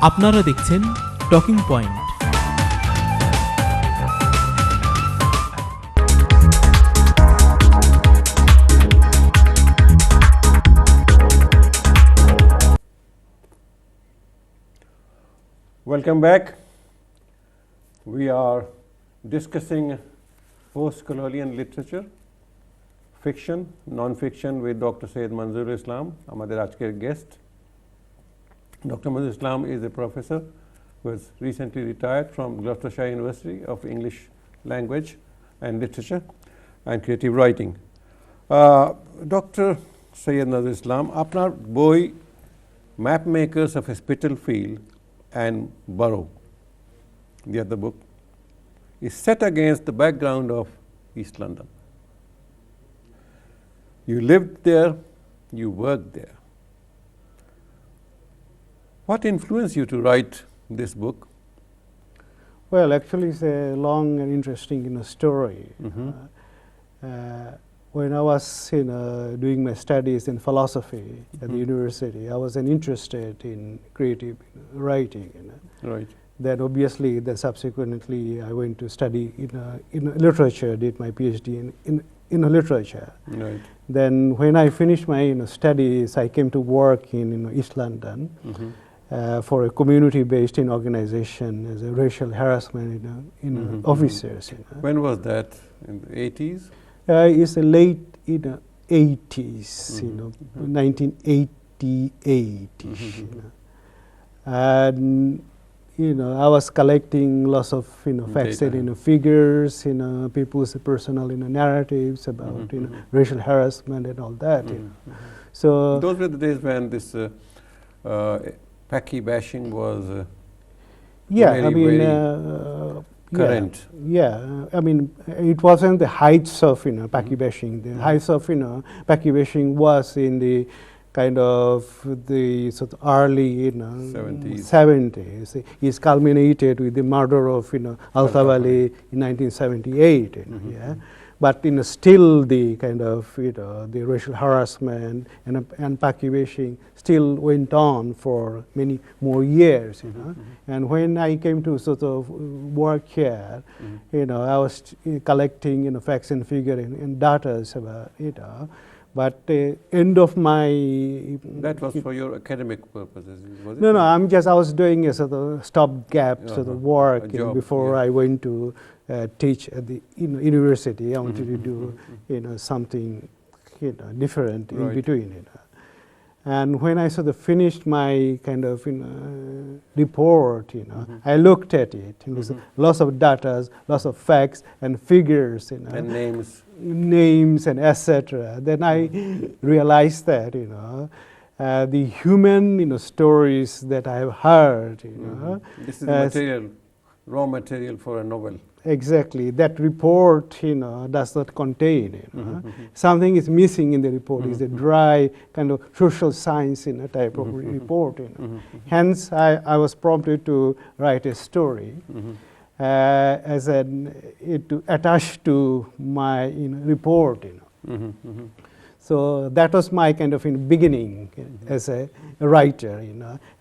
আপনারা দেখছেন talking point. Welcome back. We are discussing post-colonial literature, fiction, non-fiction with Dr. Syed Manzurul আমাদের আজকের guest. Dr. Manzurul is a professor who has recently retired from Gloucester University of English Language and Literature and Creative Writing. Dr. Syed Neaz Ahmed, আপনার বই Map Makers of a Spitalfield and Borough, the other book, is set against the background of East London. You lived there, you worked there. What influenced you to write this book? Well, actually, it's a long and interesting story. When I was doing my studies in philosophy at the university, I was interested in creative writing. Right. Then obviously, then subsequently, I went to study in literature, did my PhD in literature. Right. Then when I finished my studies, I came to work in East London for a community-based organization as a racial harassment officers. When was that? In the 80s? It's the late 80s, 1988. And I was collecting lots of facts and figures, people's personal narratives about racial harassment and all that. So those were the days when this Paki bashing was very current. I mean, it wasn't the heights of Paki bashing. The heights of Paki bashing was in the kind of the sort of early 70s. It's culminated with the murder of Al-Tabali in 1978. But still the kind of the racial harassment and Paki bashing still went on for many more years. And when I came to sort of work here, I was collecting facts and figures and data about it. But the end of my that was for your academic purposes, was it? No, I was doing a sort of stopgap sort of work before I went to teach at the university. I wanted to do something different in between. And when I sort of finished my kind of report, I looked at it. There's lots of data, lots of facts and figures, and names and etc. Then I realized that the human stories that I have heard, this is the raw material for a novel. Exactly. That report, does not contain. Something is missing in the report. It's a dry kind of social science type of report. Hence, I was prompted to write a story as to attach to my report. So that was my kind of beginning as a writer,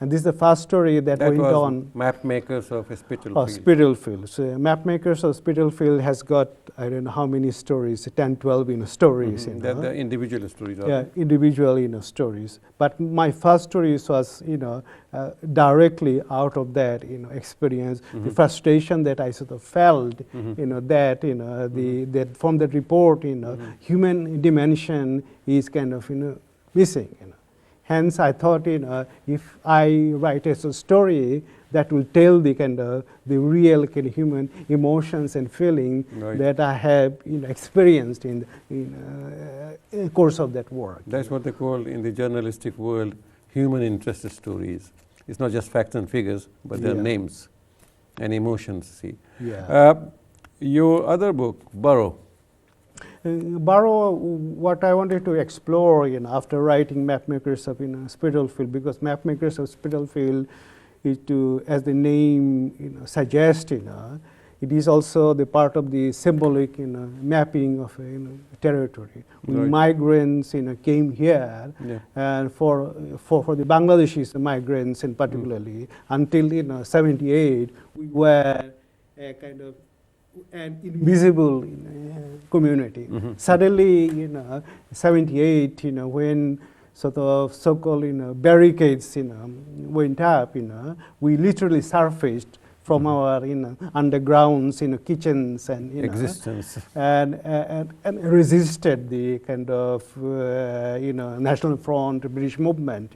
and this is the first story that went was on. Map Makers of a Spitalfield. Spitalfield. So Map Makers of Spitalfield has got, I don't know how many stories, 10, 12 stories. They're the individual stories. Individual stories. But my first story was, directly out of that, experience, the frustration that I sort of felt, that, that from that report, human dimension is kind of, missing. Hence, I thought, if I write a story that will tell the kind of the real kind of human emotions and feeling that I have experienced in the course of that work. That's what they call in the journalistic world human interest stories. It's not just facts and figures, but their names and emotions. See, your other book, Borough. Borough, what I wanted to explore, after writing Map Makers of Spitalfield, because Map Makers of Spitalfield is to, as the name suggests, it is also the part of the symbolic mapping of territory. When migrants came here, and for the Bangladeshis migrants in particularly, until 78, we were a kind of an invisible community. Suddenly, 78, when sort of so-called barricades went up, we literally surfaced from our undergrounds, kitchens and existence, and resisted the kind of National Front British movement,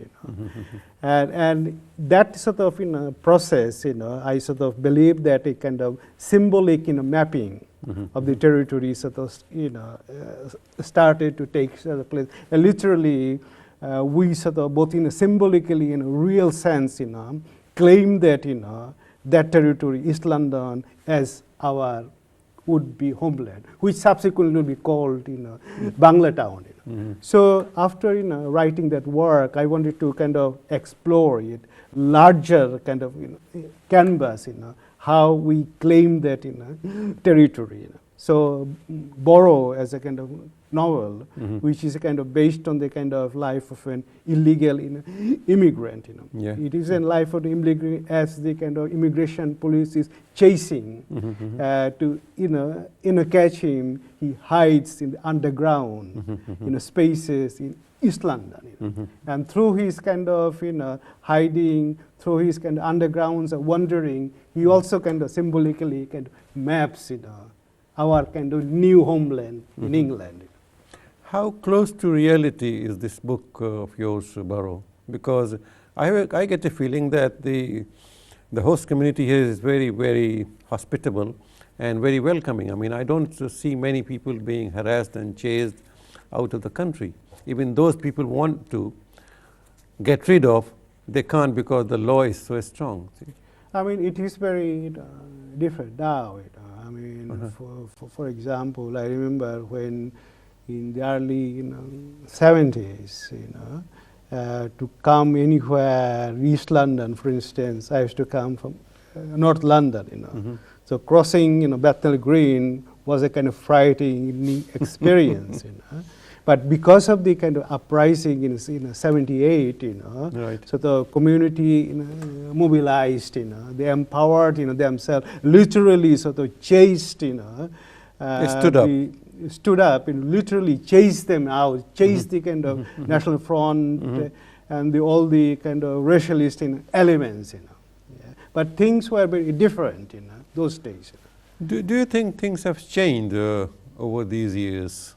and that sort of process, I sort of believe that a kind of symbolic mapping of the territory sort of started to take place. And literally, we sort of both symbolically in a real sense, claim that that territory, East London, as our would-be homeland, which subsequently will be called Bangla Town. So after writing that work, I wanted to kind of explore it larger kind of canvas, how we claim that territory. So Borrow as a kind of novel, which is a kind of based on the kind of life of an illegal immigrant. It is a life of the immigrant as the kind of immigration police is chasing to catch him. He hides in the underground spaces in East London, and through his kind of hiding, through his kind of undergrounds and wandering, he also kind of symbolically kind of maps our kind of new homeland in England. How close to reality is this book of yours, Borrow? Because I get a feeling that the host community here is very, very hospitable and very welcoming. I mean, I don't see many people being harassed and chased out of the country. Even those people want to get rid of, they can't because the law is so strong. See? I mean, it is very different now. I mean, for example, I remember when in the early 70s, to come anywhere, East London, for instance, I used to come from North London, so crossing Bethnal Green was a kind of frightening experience, But because of the kind of uprising in 78, so the community mobilized, they empowered themselves, literally sort of chased, they stood up and literally chased them out, chased the kind of National Front and all the kind of racialist elements, But things were very different in those days. Do you think things have changed over these years?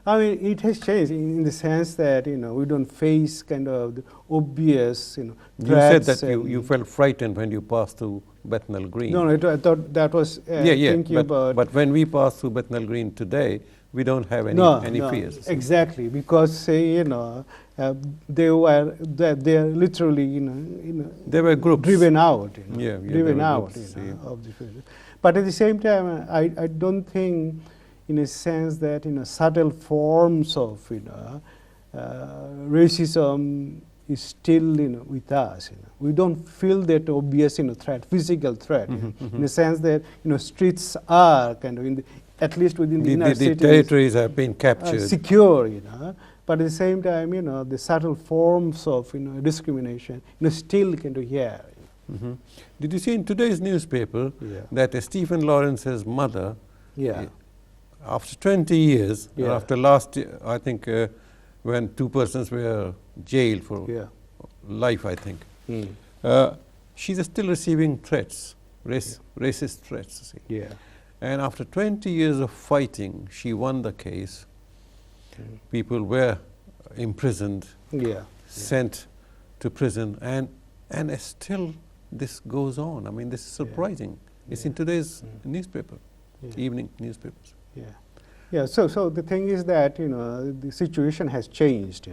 I mean, it has changed in the sense that we don't face kind of the obvious You threats. said that you felt frightened when you passed through Bethnal Green. No, I thought that was thinking about. But when we pass through Bethnal Green today, we don't have any fears. Exactly, because they are literally there were groups driven out. Driven out groups, of the field. But at the same time, I don't think, in a sense, that subtle forms of racism is still with us. We don't feel that obvious threat, physical threat, in the sense that streets are kind of at least within the inner cities, the territories have been captured, secure. But at the same time, the subtle forms of discrimination still kind of here. Did you see in today's newspaper that Stephen Lawrence's mother, after 20 years, after last year, I think when 2 persons were jailed for life, I think, she's still receiving threats, racist threats. See. And after 20 years of fighting, she won the case. People were imprisoned, sent to prison, and still this goes on. I mean, this is surprising. It's in today's newspaper, evening newspapers. So the thing is that the situation has changed,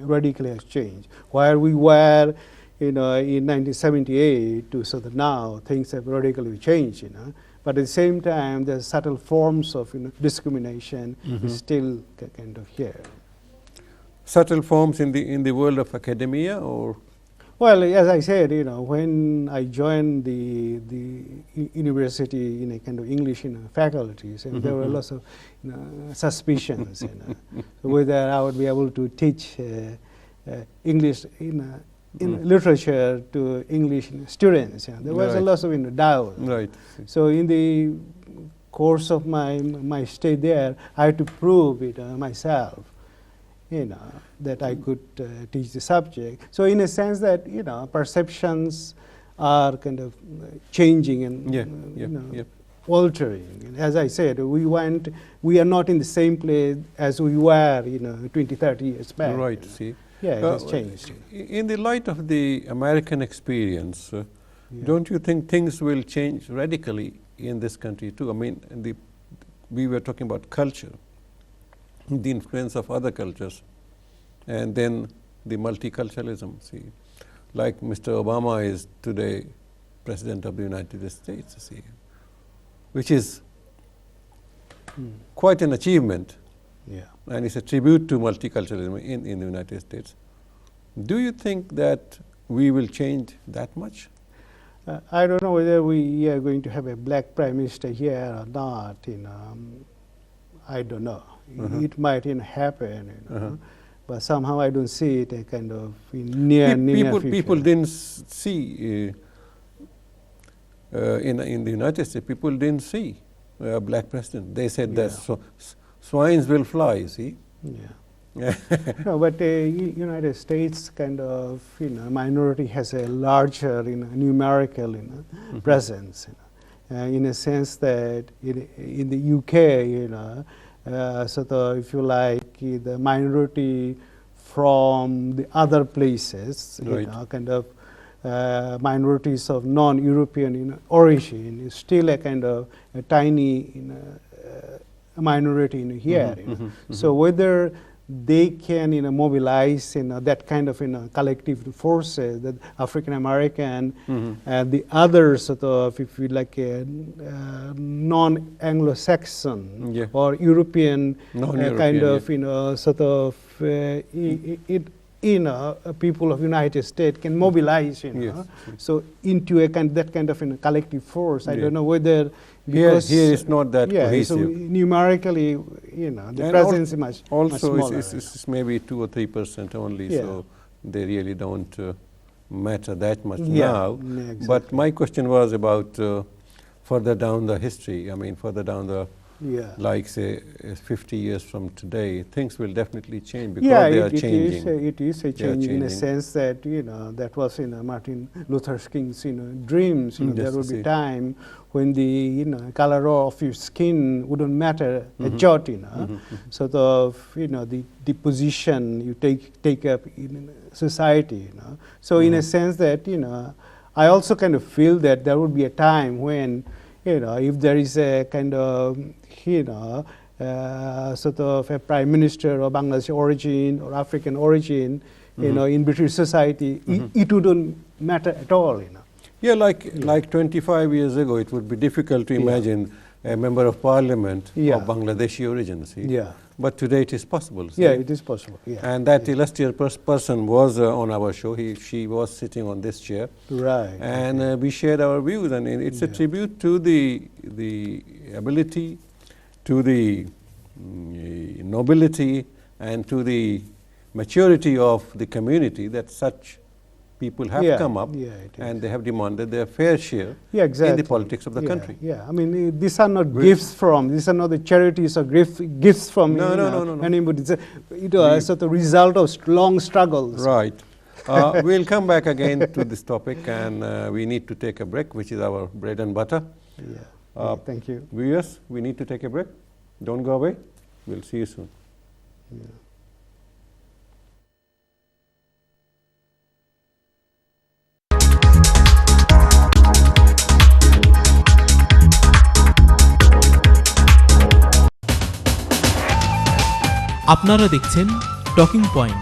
radically has changed. Where we were, in 1978 to so that now things have radically changed, But at the same time, the subtle forms of discrimination is still kind of here. Subtle forms in the world of academia, or Well, as I said, when I joined the university in a kind of English faculties, and there were lots of suspicions whether I would be able to teach English in literature to English students. There was a lot of doubt. Right. So in the course of my stay there, I had to prove it myself. That I could teach the subject. So in a sense that, perceptions are kind of changing and altering. And as I said, we are not in the same place as we were, 20, 30 years back. Right, see. Yeah, it has changed. In the light of the American experience, don't you think things will change radically in this country too? I mean, we were talking about culture, the influence of other cultures, and then the multiculturalism. See, like Mr. Obama is today President of the United States, see, which is quite an achievement, and it's a tribute to multiculturalism in the United States. Do you think that we will change that much? I don't know whether we are going to have a black prime minister here or not. I don't know. It might happen, but somehow I don't see it a kind of near future. People didn't see in the United States. People didn't see a black president. They said that swines will fly. See. Yeah. No, but United States kind of minority has a larger numerical presence. In a sense that in the UK, sort of, if you like, the minority from the other places, kind of minorities of non-European origin is still a kind of a tiny minority here. So whether they can mobilize that kind of collective forces that African American and the other sort of, if you like, non-Anglo-Saxon or European kind of sort of people of United States can mobilize so into that kind of collective force. I don't know whether because here it's not that cohesive. So numerically, the and presence is much smaller. It's maybe 2 or 3% only, so they really don't matter that much now. Exactly. But my question was about further down the history. I mean, further down the like say 50 years from today, things will definitely change because they are changing. It is a change in a sense that that was Martin Luther King's dreams. There will be time when the color of your skin wouldn't matter a jot. Sort of the position you take up in society. So in a sense that I also kind of feel that there would be a time when if there is a kind of sort of a prime minister of Bangladeshi origin or African origin, in British society, it wouldn't matter at all. Yeah, like 25 years ago, it would be difficult to imagine a member of parliament of Bangladeshi origin. See? But today it is possible. See? Yeah, it is possible. And that illustrious person was on our show. She was sitting on this chair. Right. And we shared our views, and it's a tribute to the ability, to the nobility, and to the maturity of the community that such people have come up and they have demanded their fair share in the politics of the country. I mean, these are not gifts from, these are not the charities or gifts from no. anybody. It was sort of result of long struggles. Right. We'll come back again to this topic, and we need to take a break, which is our bread and butter. Thank you. Viewers, we need to take a break. Don't go away. We'll see you soon. আপনারা দেখছেন talking point.